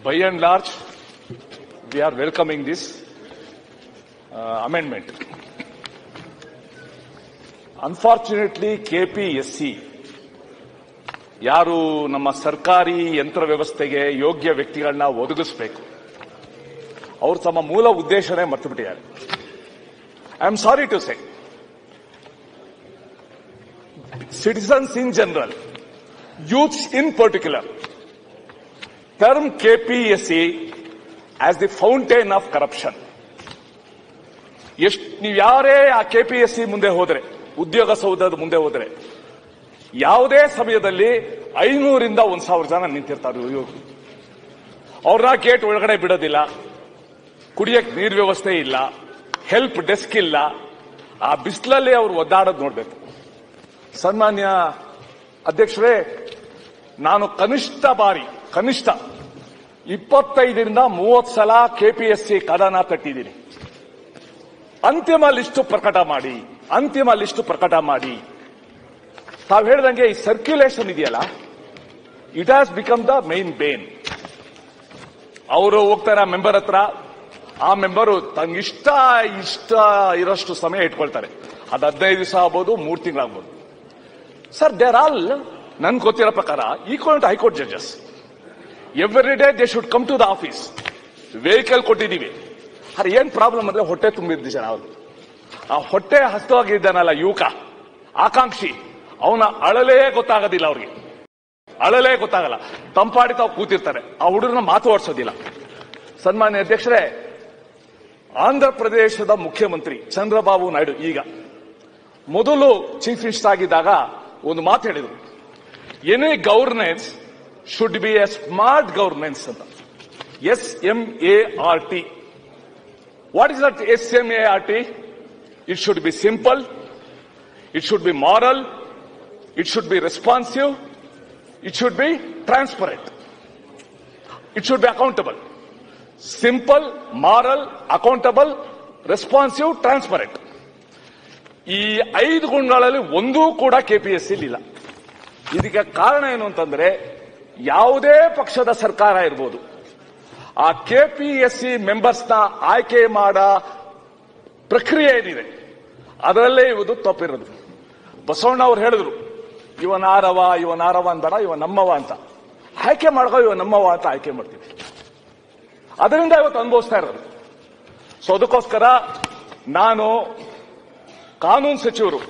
By and large, we are welcoming this amendment. Unfortunately, KPSC ಯಾರು ನಮ್ಮ ಸರ್ಕಾರಿ ಯಂತ್ರ ವ್ಯವಸ್ಥೆಗೆ ಯೋಗ್ಯ ವ್ಯಕ್ತಿಗಳನ್ನ ಒದಗಿಸಬೇಕು ಅವರು ತಮ್ಮ ಮೂಲ ಉದ್ದೇಶನೇ ಮರೆತುಬಿಟ್ಟಿದ್ದಾರೆ. I am sorry to say, citizens in general, youths in particular, term KPSC as the fountain of corruption. ನೀವು ಯಾರೇ ಆ KPSC ಮುಂದೆ ಹೋದ್ರೆ, ಉದ್ಯೋಗ ಸೌಧದ ಮುಂದೆ ಹೋದ್ರೆ, ಯಾವುದೇ ಸಮಯದಲ್ಲಿ 500ರಿಂದ 1,000 ಜನ ನಿಂತಿರ್ತಾರೆ. ಅವ್ರನ್ನ ಗೇಟ್ ಒಳಗಡೆ ಬಿಡೋದಿಲ್ಲ, ಕುಡಿಯಕ್ಕೆ ನೀರು ವ್ಯವಸ್ಥೆ ಇಲ್ಲ, ಹೆಲ್ಪ್ ಡೆಸ್ಕ್ ಇಲ್ಲ. ಆ ಬಿಸಿಲಲ್ಲಿ ಅವರು ಒದ್ದಾಡೋದು ನೋಡ್ಬೇಕು. ಸನ್ಮಾನ್ಯ ಅಧ್ಯಕ್ಷರೇ, ನಾನು ಕನಿಷ್ಠ 25ರಿಂದ 30 ಸಲ KPSC ಕದನ ತಟ್ಟಿದ್ದೀನಿ. ಅಂತಿಮ ಲಿಸ್ಟ್ ಪ್ರಕಟ ಮಾಡಿ. ತಾವು ಹೇಳಿದಂಗೆ ಈ ಸರ್ಕ್ಯುಲೇಷನ್ ಇದೆಯಲ್ಲ, it has become the main bane. ಅವರು ಹೋಗ್ತಾರೆ ಮೆಂಬರ್ ಹತ್ರ, ಆ ಮೆಂಬರು ತನ್ಗಿಷ್ಟ ಇರೋಷ್ಟು ಸಮಯ ಇಟ್ಕೊಳ್ತಾರೆ. ಅದು 15 ದಿವಸ ಆಗ್ಬೋದು, 3 ತಿಂಗಳಾಗ್ಬೋದು. ಸರ್, ದೇರ್ ಆಲ್ ನನ್ ಗೊತ್ತಿರೋ ಪ್ರಕಾರ equal high court judges. Every day they should come to the office. Vehicle ಕೊಟ್ಟಿದ್ದೀವಿ. ಅರೆ ಏನ್ ಪ್ರಾಬ್ಲಮ್ ಅಂದ್ರೆ ಹೊಟ್ಟೆ ತುಂಬಿದ್ದ ಜನ ಅವರು. ಆ ಹೊಟ್ಟೆ ಹಸ್ತವಾಗಿದ್ದಾನಲ್ಲ ಯುವಕ, ಆಕಾಂಕ್ಷಿ, ಅವನ ಅಳಲೇ ಗೊತ್ತಾಗೋದಿಲ್ಲ. ಅವ್ರಿಗೆ ಅಳಲೇ ಗೊತ್ತಾಗಲ್ಲ. ತಂಪಾಡಿ ತಾವು ಕೂತಿರ್ತಾರೆ. ಆ ಹುಡುಗರನ್ನ ಮಾತಾಡ್ಸೋದಿಲ್ಲ. ಸನ್ಮಾನ್ಯ ಅಧ್ಯಕ್ಷರೇ, ಆಂಧ್ರ ಪ್ರದೇಶದ ಮುಖ್ಯಮಂತ್ರಿ ಚಂದ್ರಬಾಬು ನಾಯ್ಡು ಈಗ ಮೊದಲು ಚೀಫ್ ಮಿನಿಸ್ಟರ್ ಆಗಿದ್ದಾಗ ಒಂದು ಮಾತು ಹೇಳಿದ್ರು, any governance should be A smart governance ಅಂತ. SMART. What is that SMART? It should B simple, it should B moral, it should B responsive, it should B transparent, it should B accountable. Simple, moral, accountable, responsive, transparent. ಈ 5 ಗುಣಗಳಲ್ಲಿ ಒಂದೂ ಕೂಡ KPSC ಇಲ್ಲ. ಇದಕ್ಕೆ ಕಾರಣ ಏನು ಅಂತಂದ್ರೆ, ಯಾವುದೇ ಪಕ್ಷದ ಸರ್ಕಾರ ಇರ್ಬೋದು, ಆ KPSC ಮೆಂಬರ್ಸ್ನ ಆಯ್ಕೆ ಮಾಡೋ ಪ್ರಕ್ರಿಯೆ ಏನಿದೆ ಅದರಲ್ಲೇ ಇವತ್ತು ತಪ್ಪಿರೋದು. ಬಸವಣ್ಣ ಅವರು ಹೇಳಿದ್ರು, ಇವನಾರವ ಅಂತಾರ, ಇವ ನಮ್ಮವ ಅಂತ ಆಯ್ಕೆ ಮಾಡ್ಕೋ, ಇವ ನಮ್ಮವ ಅಂತ ಆಯ್ಕೆ ಮಾಡ್ತೀವಿ. ಅದರಿಂದ ಇವತ್ತು ಅನುಭವಿಸ್ತಾ ಇರೋದು. ಸೊ ಅದಕ್ಕೋಸ್ಕರ ನಾನು ಕಾನೂನು ಸಚಿವರು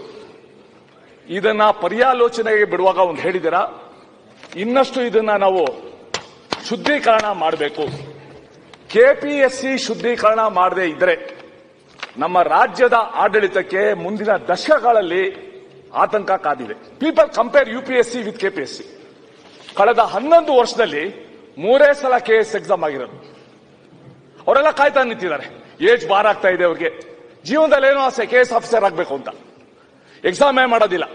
ಇದನ್ನ ಪರ್ಯಾಲೋಚನೆಗೆ ಬಿಡುವಾಗ ಒಂದು ಹೇಳಿದ್ದೀರಾ, ಇನ್ನಷ್ಟು ಇದನ್ನ ನಾವು ಶುದ್ಧೀಕರಣ ಮಾಡಬೇಕು. KPSC ಶುದ್ಧೀಕರಣ ಮಾಡದೇ ಇದ್ರೆ ನಮ್ಮ ರಾಜ್ಯದ ಆಡಳಿತಕ್ಕೆ ಮುಂದಿನ ದಶಕಗಳಲ್ಲಿ ಆತಂಕ ಕಾದಿದೆ. People compare UPSC with KPSC. ಕಳೆದ 11 ವರ್ಷದಲ್ಲಿ 3 ಸಲ KS ಎಕ್ಸಾಮ್ ಆಗಿರೋದು. ಅವರೆಲ್ಲ ಕಾಯ್ತಾ ನಿಂತಿದ್ದಾರೆ. ಏಜ್ ಬಾರ್ ಆಗ್ತಾ ಇದೆ ಅವ್ರಿಗೆ. ಜೀವನದಲ್ಲಿ ಏನೋ ಆಸೆ, KS ಆಫೀಸರ್ ಆಗಬೇಕು ಅಂತ. ಎಕ್ಸಾಮೇ ಮಾಡೋದಿಲ್ಲ.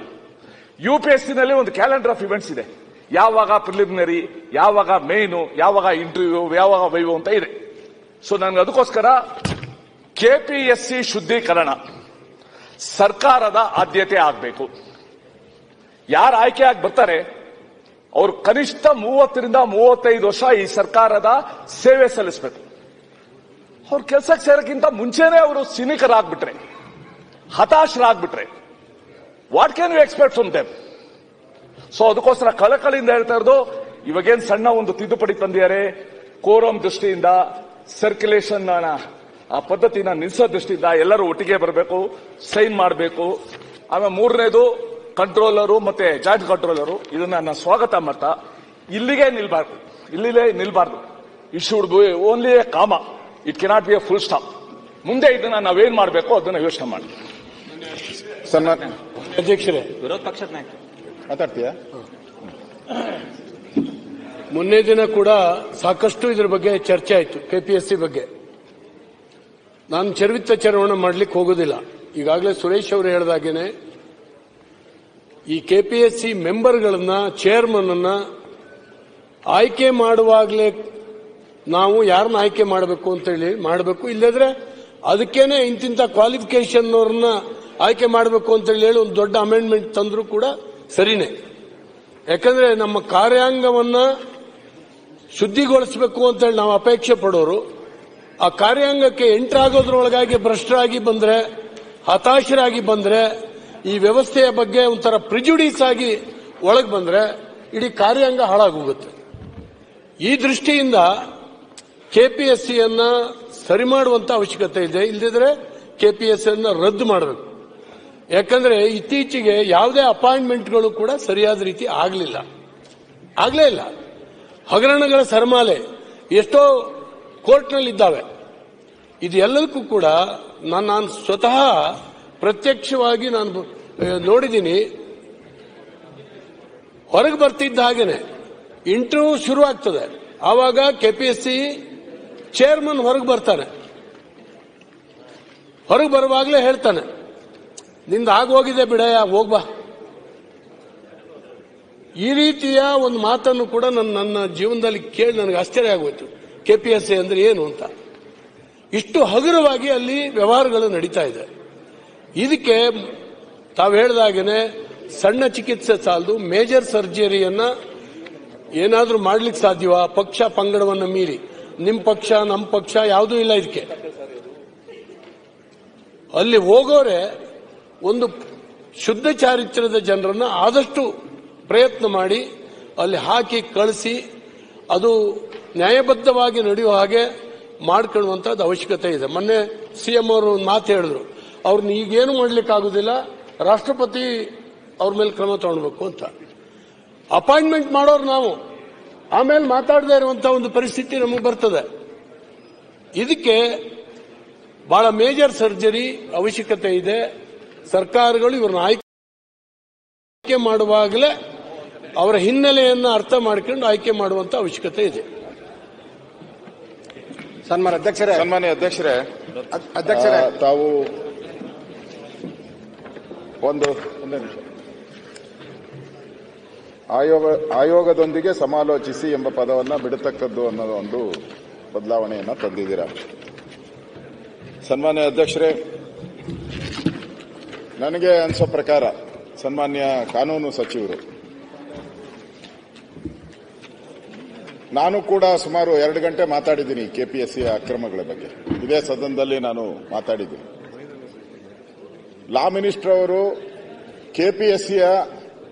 UPSC ನಲ್ಲಿ ಒಂದು ಕ್ಯಾಲೆಂಡರ್ ಆಫ್ ಇವೆಂಟ್ಸ್ ಇದೆ. ಯಾವಾಗ ಪ್ರಿಲಿಮಿನರಿ, ಯಾವಾಗ ಮೇನು, ಯಾವಾಗ ಇಂಟರ್ವ್ಯೂ, ಯಾವಾಗ ವೈವ್ ಅಂತ ಇದೆ. ಸೊ ನನಗೆ ಅದಕ್ಕೋಸ್ಕರ KPSC ಶುದ್ಧೀಕರಣ ಸರ್ಕಾರದ ಆದ್ಯತೆ ಆಗಬೇಕು. ಯಾರು ಆಯ್ಕೆ ಆಗಿ ಬರ್ತಾರೆ ಅವರು ಕನಿಷ್ಠ 30ರಿಂದ 35 ವರ್ಷ ಈ ಸರ್ಕಾರದ ಸೇವೆ ಸಲ್ಲಿಸಬೇಕು. ಅವ್ರ ಕೆಲಸಕ್ಕೆ ಸೇರಕ್ಕಿಂತ ಮುಂಚೆನೆ ಅವರು ಸಿನಿಕರಾಗ್ಬಿಟ್ರೆ, ಹತಾಶರಾಗ್ಬಿಟ್ರೆ, what can you expect from them? So ಅದಕ್ಕೋಸ್ಕರ ಕಳಕಳಿಯಿಂದ ಹೇಳ್ತಾ ಇರೋದು, ಇವಾಗೇನು ಸಣ್ಣ ಒಂದು ತಿದ್ದುಪಡಿ ತಂದಿದ್ದಾರೆ. ಕೋರಂ ದೃಷ್ಟಿಯಿಂದ, ಸರ್ಕ್ಯುಲೇಷನ್ ಆ ಪದ್ಧತಿನ ನಿಲ್ಲಿಸೋ ದೃಷ್ಟಿಯಿಂದ ಎಲ್ಲರೂ ಒಟ್ಟಿಗೆ ಬರಬೇಕು, ಸೈನ್ ಮಾಡಬೇಕು. ಆಮೇಲೆ 3ನೇದು ಕಂಟ್ರೋಲರು ಮತ್ತೆ ಜಾಯಿಂಟ್ ಕಂಟ್ರೋಲರು. ಇದನ್ನ ನಾನು ಸ್ವಾಗತ ಮಾಡ್ತಾ, ಇಲ್ಲಿಗೆ ನಿಲ್ಬಾರ್ದು. It should be only a comma, it cannot be a full stop. ಮುಂದೆ ಇದನ್ನ ನಾವೇನ್ ಮಾಡಬೇಕು ಅದನ್ನ ಯೋಚನೆ ಮಾಡಿ. ಸನ್ಮಾನ್ಯ ಅಧ್ಯಕ್ಷರೇ, ವಿರೋಧ ಪಕ್ಷದ ನಾಯಕ ಮಾತಾಡ್ತೀಯಾ? ಮೊನ್ನೆ ದಿನ ಕೂಡ ಸಾಕಷ್ಟು ಇದರ ಬಗ್ಗೆ ಚರ್ಚೆ ಆಯಿತು. KPSC ಬಗ್ಗೆ ನಾನು ಚರ್ಚರಣೆ ಮಾಡಲಿಕ್ಕೆ ಹೋಗೋದಿಲ್ಲ. ಈಗಾಗಲೇ ಸುರೇಶ್ ಅವರು ಹೇಳಿದಾಗೇನೆ ಈ KPSC ಮೆಂಬರ್ಗಳನ್ನ, ಚೇರ್ಮನ್ ಅನ್ನ ಆಯ್ಕೆ ಮಾಡುವಾಗಲೇ ನಾವು ಯಾರನ್ನ ಆಯ್ಕೆ ಮಾಡಬೇಕು ಅಂತ ಹೇಳಿ ಮಾಡಬೇಕು. ಇಲ್ಲದ್ರೆ ಅದಕ್ಕೇನೆ ಇಂತಿಂತ ಕ್ವಾಲಿಫಿಕೇಶನ್ ಅವ್ರನ್ನ ಆಯ್ಕೆ ಮಾಡಬೇಕು ಅಂತ ಹೇಳಿ ಒಂದು ದೊಡ್ಡ ಅಮೆಂಡ್ಮೆಂಟ್ ತಂದ್ರು ಕೂಡ ಸರಿನೇ. ಯಾಕಂದ್ರೆ ನಮ್ಮ ಕಾರ್ಯಾಂಗವನ್ನ ಶುದ್ಧಿಗೊಳಿಸಬೇಕು ಅಂತೇಳಿ ನಾವು ಅಪೇಕ್ಷೆ ಪಡೋರು ಆ ಕಾರ್ಯಾಂಗಕ್ಕೆ ಎಂಟರ್ ಆಗೋದ್ರೊಳಗಾಗಿ ಭ್ರಷ್ಟರಾಗಿ ಬಂದ್ರೆ, ಹತಾಶರಾಗಿ ಬಂದ್ರೆ, ಈ ವ್ಯವಸ್ಥೆಯ ಬಗ್ಗೆ ಒಂಥರ ಪ್ರಿಜುಡಿಸ್ ಆಗಿ ಒಳಗೆ ಬಂದ್ರೆ ಇಡೀ ಕಾರ್ಯಾಂಗ ಹಾಳಾಗೋಗುತ್ತೆ. ಈ ದೃಷ್ಟಿಯಿಂದ ಕೆಪಿಎಸ್ಸಿಯನ್ನ ಸರಿ ಮಾಡುವಂತ ಅವಶ್ಯಕತೆ ಇದೆ. ಇಲ್ಲದಿದ್ರೆ ಕೆಪಿಎಸ್ಸಿಯನ್ನ ರದ್ದು ಮಾಡಬೇಕು. ಯಾಕಂದ್ರೆ ಇತ್ತೀಚೆಗೆ ಯಾವುದೇ ಅಪಾಯಿಂಟ್ಮೆಂಟ್ಗಳು ಕೂಡ ಸರಿಯಾದ ರೀತಿ ಆಗಲೇ ಇಲ್ಲ. ಹಗರಣಗಳ ಸರಮಾಲೆ ಎಷ್ಟೋ ಕೋರ್ಟ್ನಲ್ಲಿದ್ದಾವೆ. ಇದೆಲ್ಲದಕ್ಕೂ ಕೂಡ ನಾನು ಸ್ವತಃ ಪ್ರತ್ಯಕ್ಷವಾಗಿ ನಾನು ನೋಡಿದ್ದೀನಿ. ಹೊರಗೆ ಬರ್ತಿದ್ದ ಹಾಗೇನೆ ಇಂಟರ್ವ್ಯೂ ಶುರು ಆಗ್ತದೆ. ಆವಾಗ ಕೆಪಿಎಸ್ಸಿ ಚೇರ್ಮನ್ ಹೊರಗೆ ಬರ್ತಾನೆ. ಹೊರಗೆ ಬರುವಾಗಲೇ ಹೇಳ್ತಾನೆ, ನಿಂದ ಆಗೋಗಿದೆ ಬಿಡಯ್ಯ, ಹೋಗ್ಬಾ. ಈ ರೀತಿಯ ಒಂದು ಮಾತನ್ನು ಕೂಡ ನನ್ನ ಜೀವನದಲ್ಲಿ ಕೇಳಿ ನನಗೆ ಆಶ್ಚರ್ಯ ಆಗೋಯ್ತು. ಕೆಪಿಎಸ್ಸಿ ಅಂದ್ರೆ ಏನು ಅಂತ. ಇಷ್ಟು ಹಗುರವಾಗಿ ಅಲ್ಲಿ ವ್ಯವಹಾರಗಳು ನಡೀತಾ ಇದೆ. ಇದಕ್ಕೆ ತಾವು ಹೇಳಿದಾಗೇನೆ ಸಣ್ಣ ಚಿಕಿತ್ಸೆ ಸಾಲದು, ಮೇಜರ್ ಸರ್ಜರಿಯನ್ನ ಏನಾದ್ರೂ ಮಾಡ್ಲಿಕ್ಕೆ ಸಾಧ್ಯವಾ? ಪಕ್ಷ ಪಂಗಡವನ್ನ ಮೀರಿ, ನಿಮ್ ಪಕ್ಷ ನಮ್ಮ ಪಕ್ಷ ಯಾವುದೂ ಇಲ್ಲ ಇದಕ್ಕೆ. ಅಲ್ಲಿ ಹೋಗೋರೆ ಒಂದು ಶುದ್ಧ ಚಾರಿತ್ರ್ಯದ ಜನರನ್ನ ಆದಷ್ಟು ಪ್ರಯತ್ನ ಮಾಡಿ ಅಲ್ಲಿ ಹಾಕಿ ಕಳಿಸಿ ಅದು ನ್ಯಾಯಬದ್ಧವಾಗಿ ನಡೆಯುವ ಹಾಗೆ ಮಾಡ್ಕೊಳ್ಳುವಂತದ್ದು ಅವಶ್ಯಕತೆ ಇದೆ. ಮೊನ್ನೆ ಸಿಎಂ ಅವರು ಒಂದು ಮಾತು ಹೇಳಿದ್ರು, ಅವ್ರನ್ನ ಈಗೇನು ಮಾಡ್ಲಿಕ್ಕೆ ಆಗುದಿಲ್ಲ, ರಾಷ್ಟ್ರಪತಿ ಅವ್ರ ಮೇಲೆ ಕ್ರಮ ತಗೊಳ್ಬೇಕು ಅಂತ. ಅಪಾಯಿಂಟ್ಮೆಂಟ್ ಮಾಡೋರು ನಾವು, ಆಮೇಲೆ ಮಾತಾಡದೇ ಇರುವಂತಹ ಒಂದು ಪರಿಸ್ಥಿತಿ ನಮಗೆ ಬರ್ತದೆ. ಇದಕ್ಕೆ ಬಹಳ ಮೇಜರ್ ಸರ್ಜರಿ ಅವಶ್ಯಕತೆ ಇದೆ. ಸರ್ಕಾರಗಳು ಇವ್ರನ್ನ ಆಯ್ಕೆ ಮಾಡುವಾಗಲೇ ಅವರ ಹಿನ್ನೆಲೆಯನ್ನು ಅರ್ಥ ಮಾಡಿಕೊಂಡು ಆಯ್ಕೆ ಮಾಡುವಂತ ಅವಶ್ಯಕತೆ ಇದೆ. ಸನ್ಮಾನ್ಯ ಅಧ್ಯಕ್ಷರೇ, ತಾವು ಒಂದೇ ನಿಮಿಷ. ಆಯೋಗದೊಂದಿಗೆ ಸಮಾಲೋಚಿಸಿ ಎಂಬ ಪದವನ್ನ ಬಿಡತಕ್ಕದ್ದು ಅನ್ನೋದು ಒಂದು ಬದಲಾವಣೆಯನ್ನ ತಂದಿದ್ದೀರಾ. ಸನ್ಮಾನ್ಯ ಅಧ್ಯಕ್ಷರೇ, ನನಗೆ ಅನಿಸೋ ಪ್ರಕಾರ ಸನ್ಮಾನ್ಯ ಕಾನೂನು ಸಚಿವರು, ನಾನು ಕೂಡ ಸುಮಾರು 2 ಗಂಟೆ ಮಾತಾಡಿದ್ದೀನಿ ಕೆಪಿಎಸ್ಸಿಯ ಅಕ್ರಮಗಳ ಬಗ್ಗೆ. ಇದೇ ಸದನದಲ್ಲಿ ನಾನು ಮಾತಾಡಿದ್ದೀನಿ. ಲಾ ಮಿನಿಸ್ಟರ್ ಅವರು ಕೆಪಿಎಸ್ಸಿಯ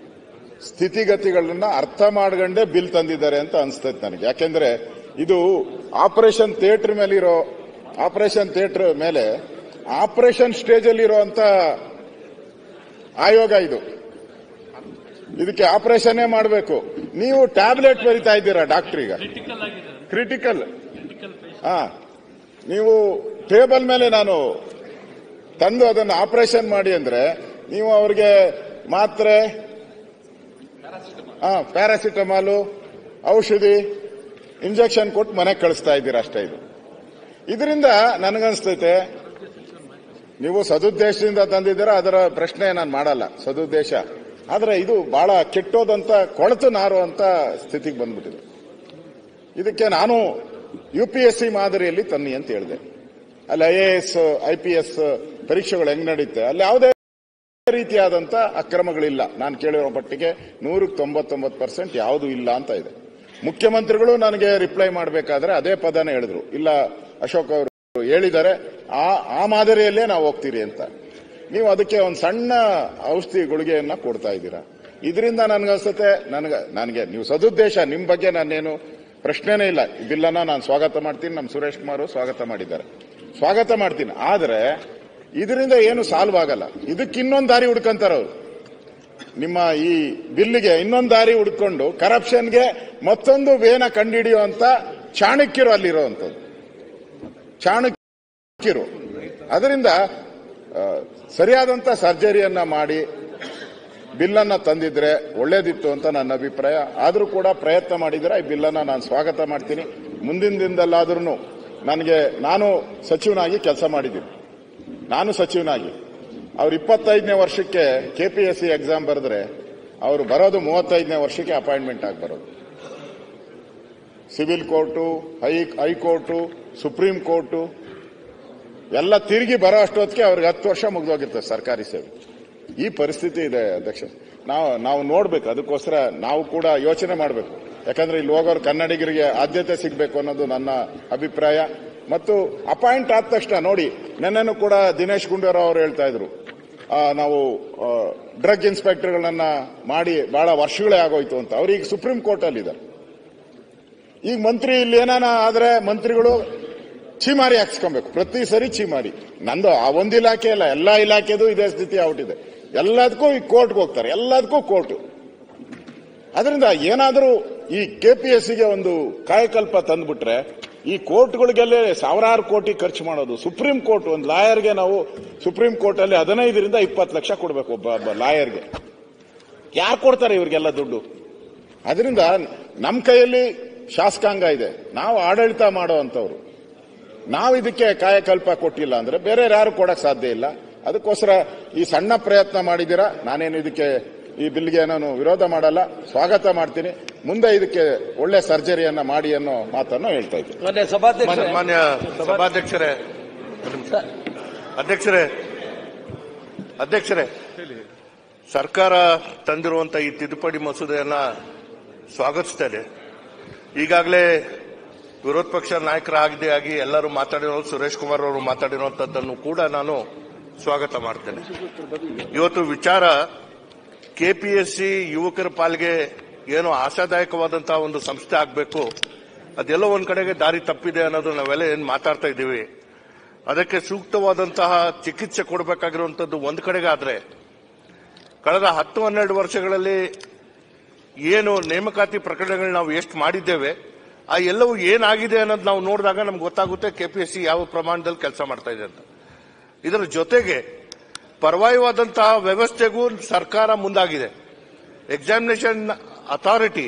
ಸ್ಥಿತಿಗತಿಗಳನ್ನ ಅರ್ಥ ಮಾಡ್ಕೊಂಡೇ ಬಿಲ್ ತಂದಿದ್ದಾರೆ ಅಂತ ಅನಿಸ್ತೈತೆ ನನಗೆ. ಯಾಕೆಂದ್ರೆ ಇದು ಆಪರೇಷನ್ ಥಿಯೇಟರ್ ಮೇಲೆ ಆಪರೇಷನ್ ಸ್ಟೇಜ್ ಅಲ್ಲಿ ಇರುವಂತ ಆಯೋಗ ಇದು. ಇದಕ್ಕೆ ಆಪರೇಷನ್ ಮಾಡಬೇಕು. ನೀವು ಟ್ಯಾಬ್ಲೆಟ್ ಬರಿತಾ ಇದ್ದೀರಾ ಡಾಕ್ಟರ್, ಈಗ ಕ್ರಿಟಿಕಲ್. ನೀವು ಟೇಬಲ್ ಮೇಲೆ ನಾನು ತಂದು ಅದನ್ನು ಆಪರೇಷನ್ ಮಾಡಿ ಅಂದ್ರೆ ನೀವು ಅವ್ರಿಗೆ ಮಾತ್ರೆ, ಪ್ಯಾರಾಸಿಟಮಾಲು, ಔಷಧಿ, ಇಂಜೆಕ್ಷನ್ ಕೊಟ್ಟು ಮನೆಗೆ ಕಳಿಸ್ತಾ ಇದ್ದೀರಾ ಅಷ್ಟೇ. ಇದರಿಂದ ನನಗನ್ಸ್ತೈತೆ ನೀವು ಸದುದ್ದೇಶದಿಂದ ತಂದಿದ್ದೀರಾ, ಅದರ ಪ್ರಶ್ನೆ ನಾನು ಮಾಡಲ್ಲ, ಸದುದ್ದೇಶ. ಆದ್ರೆ ಇದು ಬಹಳ ಕೆಟ್ಟೋದಂತ, ಕೊಳತು ನಾರು ಅಂತ ಸ್ಥಿತಿಗೆ ಬಂದ್ಬಿಟ್ಟಿದೆ. ಇದಕ್ಕೆ ನಾನು ಯುಪಿಎಸ್ಸಿ ಮಾದರಿಯಲ್ಲಿ ತನ್ನಿ ಅಂತ ಹೇಳಿದೆ. ಅಲ್ಲಿ IAS, IPS ಪರೀಕ್ಷೆಗಳು ಹೆಂಗ್ ನಡೀತೆ, ಅಲ್ಲಿ ಯಾವುದೇ ರೀತಿಯಾದಂತ ಅಕ್ರಮಗಳಿಲ್ಲ. ನಾನು ಕೇಳಿರೋ ಮಟ್ಟಿಗೆ 199% ಯಾವುದೂ ಇಲ್ಲ ಅಂತ ಇದೆ. ಮುಖ್ಯಮಂತ್ರಿಗಳು ನನಗೆ ರಿಪ್ಲೈ ಮಾಡಬೇಕಾದ್ರೆ ಅದೇ ಪದನೇ ಹೇಳಿದ್ರು, ಇಲ್ಲ ಅಶೋಕ್ ಅವರು ಹೇಳಿದ್ದಾರೆ ಆ ಮಾದರಿಯಲ್ಲೇ ನಾವು ಹೋಗ್ತೀರಿ ಅಂತ. ನೀವು ಅದಕ್ಕೆ ಒಂದು ಸಣ್ಣ ಔಷಧಿ ಗುಳಿಗೆಯನ್ನ ಕೊಡ್ತಾ ಇದ್ದೀರಾ. ಇದರಿಂದ ನನಗನ್ಸುತ್ತೆ, ನನಗೆ ನೀವು ಸದುದ್ದೇಶ, ನಿಮ್ ಬಗ್ಗೆ ನಾನೇನು ಪ್ರಶ್ನೆನೇ ಇಲ್ಲ. ಈ ಬಿಲ್ಲನ್ನ ನಾನು ಸ್ವಾಗತ ಮಾಡ್ತೀನಿ. ನಮ್ಮ ಸುರೇಶ್ ಕುಮಾರ್ ಸ್ವಾಗತ ಮಾಡಿದ್ದಾರೆ, ಸ್ವಾಗತ ಮಾಡ್ತೀನಿ. ಆದ್ರೆ ಇದರಿಂದ ಏನು ಸಾಲ್ವ್ ಆಗಲ್ಲ. ಇದಕ್ಕೆ ಇನ್ನೊಂದು ದಾರಿ ಹುಡ್ಕಂತಾರ ಅವರು. ನಿಮ್ಮ ಈ ಬಿಲ್ಗೆ ಇನ್ನೊಂದು ದಾರಿ ಹುಡ್ಕೊಂಡು ಕರಪ್ಷನ್ಗೆ ಮತ್ತೊಂದು ವೇನ ಕಂಡುಹಿಡಿಯುವಂತ ಚಾಣಕ್ಯರು ಅಲ್ಲಿರುವಂತದ್ದು, ಚಾಣಕ್ಯರು. ಅದರಿಂದ ಸರಿಯಾದಂತ ಸರ್ಜರಿಯನ್ನ ಮಾಡಿ ಬಿಲ್ಲನ್ನ ತಂದಿದ್ರೆ ಒಳ್ಳೇದಿತ್ತು ಅಂತ ನನ್ನ ಅಭಿಪ್ರಾಯ. ಆದ್ರೂ ಕೂಡ ಪ್ರಯತ್ನ ಮಾಡಿದ್ರೆ ಈ ಬಿಲ್ಲನ್ನ ನಾನು ಸ್ವಾಗತ ಮಾಡ್ತೀನಿ. ಮುಂದಿನ ದಿನದಲ್ಲಾದ್ರೂ ನಾನು ಸಚಿವನಾಗಿ ಕೆಲಸ ಮಾಡಿದ್ದೀನಿ. ನಾನು ಸಚಿವನಾಗಿ ಅವ್ರು 25ನೇ ವರ್ಷಕ್ಕೆ ಕೆಪಿಎಸ್ಸಿ ಎಕ್ಸಾಮ್ ಬರೆದ್ರೆ ಅವರು ಬರೋದು 35ನೇ ವರ್ಷಕ್ಕೆ ಅಪಾಯಿಂಟ್ಮೆಂಟ್ ಆಗಿ ಬರೋದು. Civil court, high court, supreme court ಎಲ್ಲ ತಿರುಗಿ ಬರೋ ಅಷ್ಟೊತ್ತಿಗೆ ಅವ್ರಿಗೆ 10 ವರ್ಷ ಮುಗಿದೋಗಿರ್ತದೆ ಸರ್ಕಾರಿ ಸೇವೆ. ಈ ಪರಿಸ್ಥಿತಿ ಇದೆ ಅಧ್ಯಕ್ಷ. ನಾವು ನೋಡ್ಬೇಕು. ಅದಕ್ಕೋಸ್ಕರ ನಾವು ಕೂಡ ಯೋಚನೆ ಮಾಡಬೇಕು. ಯಾಕಂದ್ರೆ ಇಲ್ಲಿ ಹೋಗೋರು ಕನ್ನಡಿಗರಿಗೆ ಆದ್ಯತೆ ಸಿಗಬೇಕು ಅನ್ನೋದು ನನ್ನ ಅಭಿಪ್ರಾಯ. ಮತ್ತು ಅಪಾಯಿಂಟ್ ಆದ ತಕ್ಷಣ ನೋಡಿ, ನೆನ್ನೆನೂ ಕೂಡ ದಿನೇಶ್ ಗುಂಡೂರಾವ್ ಅವರು ಹೇಳ್ತಾ ಇದ್ರು, ನಾವು ಡ್ರಗ್ ಇನ್ಸ್ಪೆಕ್ಟರ್ಗಳನ್ನ ಮಾಡಿ ಬಹಳ ವರ್ಷಗಳೇ ಆಗೋಯ್ತು ಅಂತ. ಅವ್ರೀಗ ಸುಪ್ರೀಂ ಕೋರ್ಟ್ ಅಲ್ಲಿ ಇದ್ದಾರೆ. ಈಗ ಮಂತ್ರಿ ಇಲ್ಲಿ ಏನಾನ ಆದ್ರೆ ಮಂತ್ರಿಗಳು ಚೀಮಾರಿ ಹಾಕ್ಸ್ಕೊಬೇಕು, ಪ್ರತಿ ಸರಿ ಚೀಮಾರಿ. ನಂದು ಆ ಒಂದು ಇಲಾಖೆ ಅಲ್ಲ, ಎಲ್ಲಾ ಇಲಾಖೆದು ಇದೇ ಸ್ಥಿತಿ ಆಗ್ಬಿಟ್ಟಿದೆ. ಎಲ್ಲದಕ್ಕೂ ಈ ಕೋರ್ಟ್ಗೆ ಹೋಗ್ತಾರೆ, ಎಲ್ಲದಕ್ಕೂ ಕೋರ್ಟ್. ಅದರಿಂದ ಏನಾದರೂ ಈ ಕೆಪಿಎಸ್ಸಿಗೆ ಒಂದು ಕಾಯಕಲ್ಪ ತಂದ್ಬಿಟ್ರೆ, ಈ ಕೋರ್ಟ್ಗಳಿಗೆಲ್ಲೇ ಸಾವಿರಾರು ಕೋಟಿ ಖರ್ಚು ಮಾಡೋದು. ಸುಪ್ರೀಂ ಕೋರ್ಟ್ ಒಂದು ಲಾಯರ್ಗೆ ನಾವು ಸುಪ್ರೀಂ ಕೋರ್ಟ್ ಅಲ್ಲಿ 15ರಿಂದ 20 ಲಕ್ಷ ಕೊಡಬೇಕು ಒಬ್ಬ ಲಾಯರ್ಗೆ. ಯಾರು ಕೊಡ್ತಾರೆ ಇವ್ರಿಗೆಲ್ಲ ದುಡ್ಡು? ಅದರಿಂದ ನಮ್ಮ ಕೈಯಲ್ಲಿ ಶಾಸಕಾಂಗ ಇದೆ, ನಾವು ಆಡಳಿತ ಮಾಡೋ ಅಂತವ್ರು. ನಾವು ಇದಕ್ಕೆ ಕಾಯಕಲ್ಪ ಕೊಟ್ಟಿಲ್ಲ ಅಂದ್ರೆ ಬೇರೆ ಯಾರು ಕೊಡಕ್ ಸಾಧ್ಯ ಇಲ್ಲ. ಅದಕ್ಕೋಸ್ಕರ ಈ ಸಣ್ಣ ಪ್ರಯತ್ನ ಮಾಡಿದ್ದೀರಾ. ನಾನೇನು ಇದಕ್ಕೆ ಈ ಬಿಲ್ಗೆ ನಾನು ವಿರೋಧ ಮಾಡಲ್ಲ, ಸ್ವಾಗತ ಮಾಡ್ತೀನಿ. ಮುಂದೆ ಇದಕ್ಕೆ ಒಳ್ಳೆ ಸರ್ಜರಿಯನ್ನ ಮಾಡಿ ಅನ್ನೋ ಮಾತನ್ನು ಹೇಳ್ತಾ ಇದ್ದೀನಿ. ಮಾನ್ಯ ಸಭಾಧ್ಯಕ್ಷರೇ, ಅಧ್ಯಕ್ಷರೇ, ಸರ್ಕಾರ ತಂದಿರುವಂತಹ ಈ ತಿದ್ದುಪಡಿ ಮಸೂದೆಯನ್ನ ಸ್ವಾಗತಿಸ್ತೇನೆ. ಈಗಾಗಲೇ ವಿರೋಧ ಪಕ್ಷ ನಾಯಕರಾಗಿ ಎಲ್ಲರೂ ಮಾತಾಡಿರೋ, ಸುರೇಶ್ ಕುಮಾರ್ ಅವರು ಮಾತಾಡಿರುವಂತದ್ದನ್ನು ಕೂಡ ನಾನು ಸ್ವಾಗತ ಮಾಡ್ತೇನೆ. ಇವತ್ತು ವಿಚಾರ ಕೆಪಿಎಸ್ಸಿ ಯುವಕರ ಪಾಲಿಗೆ ಏನೋ ಆಶಾದಾಯಕವಾದಂತಹ ಒಂದು ಸಂಸ್ಥೆ ಆಗಬೇಕು, ಅದೆಲ್ಲೋ ಒಂದ್ ಕಡೆಗೆ ದಾರಿ ತಪ್ಪಿದೆ ಅನ್ನೋದು ನಾವೆಲ್ಲ ಏನ್ ಮಾತಾಡ್ತಾ ಇದ್ದೀವಿ. ಅದಕ್ಕೆ ಸೂಕ್ತವಾದಂತಹ ಚಿಕಿತ್ಸೆ ಕೊಡಬೇಕಾಗಿರುವಂತದ್ದು ಒಂದ್ ಕಡೆಗೆ ಆದ್ರೆ, ಕಳೆದ 10-12 ವರ್ಷಗಳಲ್ಲಿ ಏನು ನೇಮಕಾತಿ ಪ್ರಕರಣಗಳು ನಾವು ಎಷ್ಟು ಮಾಡಿದ್ದೇವೆ, ಆ ಎಲ್ಲವೂ ಏನಾಗಿದೆ ಅನ್ನೋದು ನಾವು ನೋಡಿದಾಗ ನಮ್ಗೆ ಗೊತ್ತಾಗುತ್ತೆ ಕೆಪಿಎಸ್ಸಿ ಯಾವ ಪ್ರಮಾಣದಲ್ಲಿ ಕೆಲಸ ಮಾಡ್ತಾ ಇದೆ ಅಂತ. ಇದರ ಜೊತೆಗೆ ಪರ್ಯಾಯವಾದಂತಹ ವ್ಯವಸ್ಥೆಗೂ ಸರ್ಕಾರ ಮುಂದಾಗಿದೆ. Examination authority,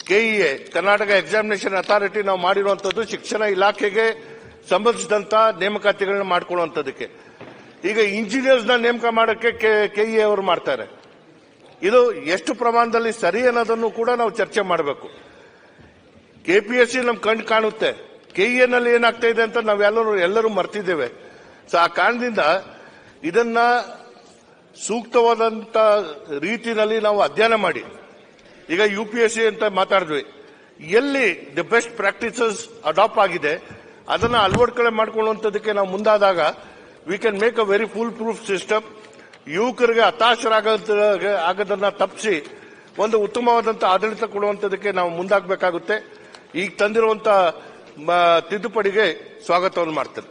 KEA, Karnataka examination authority ನಾವು ಮಾಡಿರುವಂತದ್ದು ಶಿಕ್ಷಣ ಇಲಾಖೆಗೆ ಸಂಬಂಧಿಸಿದಂತ ನೇಮಕಾತಿಗಳನ್ನ ಮಾಡಿಕೊಳ್ಳುವಂತದಕ್ಕೆ. ಈಗ ಇಂಜಿನಿಯರ್ಸ್ ನ ನೇಮಕ ಮಾಡೋಕ್ಕೆ ಕೆಇಎ ಅವರು ಮಾಡ್ತಾರೆ. ಇದು ಎಷ್ಟು ಪ್ರಮಾಣದಲ್ಲಿ ಸರಿ ಅನ್ನೋದನ್ನು ಕೂಡ ನಾವು ಚರ್ಚೆ ಮಾಡಬೇಕು. ಕೆಪಿಎಸ್ಸಿ ನಮ್ ಕಣ್ಣು ಕಾಣುತ್ತೆ, ಕೆಇಎ ನಲ್ಲಿ ಏನಾಗ್ತಾ ಇದೆ ಅಂತ ನಾವೆಲ್ಲರೂ ಮರ್ತಿದ್ದೇವೆ. ಸೊ ಆ ಕಾರಣದಿಂದ ಇದನ್ನ ಸೂಕ್ತವಾದಂತ ರೀತಿಯಲ್ಲಿ ನಾವು ಅಧ್ಯಯನ ಮಾಡಿ, ಈಗ ಯುಪಿಎಸ್ಸಿ ಅಂತ ಮಾತಾಡಿದ್ವಿ, ಎಲ್ಲಿ ದಿ ಬೆಸ್ಟ್ ಪ್ರಾಕ್ಟೀಸಸ್ ಅಡಾಪ್ಟ್ ಆಗಿದೆ ಅದನ್ನ ಅಳವಡಿಕೆ ಮಾಡಿಕೊಳ್ಳುವಂತದಕ್ಕೆ ನಾವು ಮುಂದಾದಾಗ we can make a very full proof system. ಯುವಕರಿಗೆ ಹತಾಶರಾಗದನ್ನ ತಪ್ಪಿಸಿ ಒಂದು ಉತ್ತಮವಾದಂತಹ ಆಡಳಿತ ಕೊಡುವಂತದಕ್ಕೆ ನಾವು ಮುಂದಾಗಬೇಕಾಗುತ್ತೆ. ಈಗ ತಂದಿರುವಂತಹ ತಿದ್ದುಪಡಿಗೆ ಸ್ವಾಗತವನ್ನು ಮಾಡ್ತೇನೆ.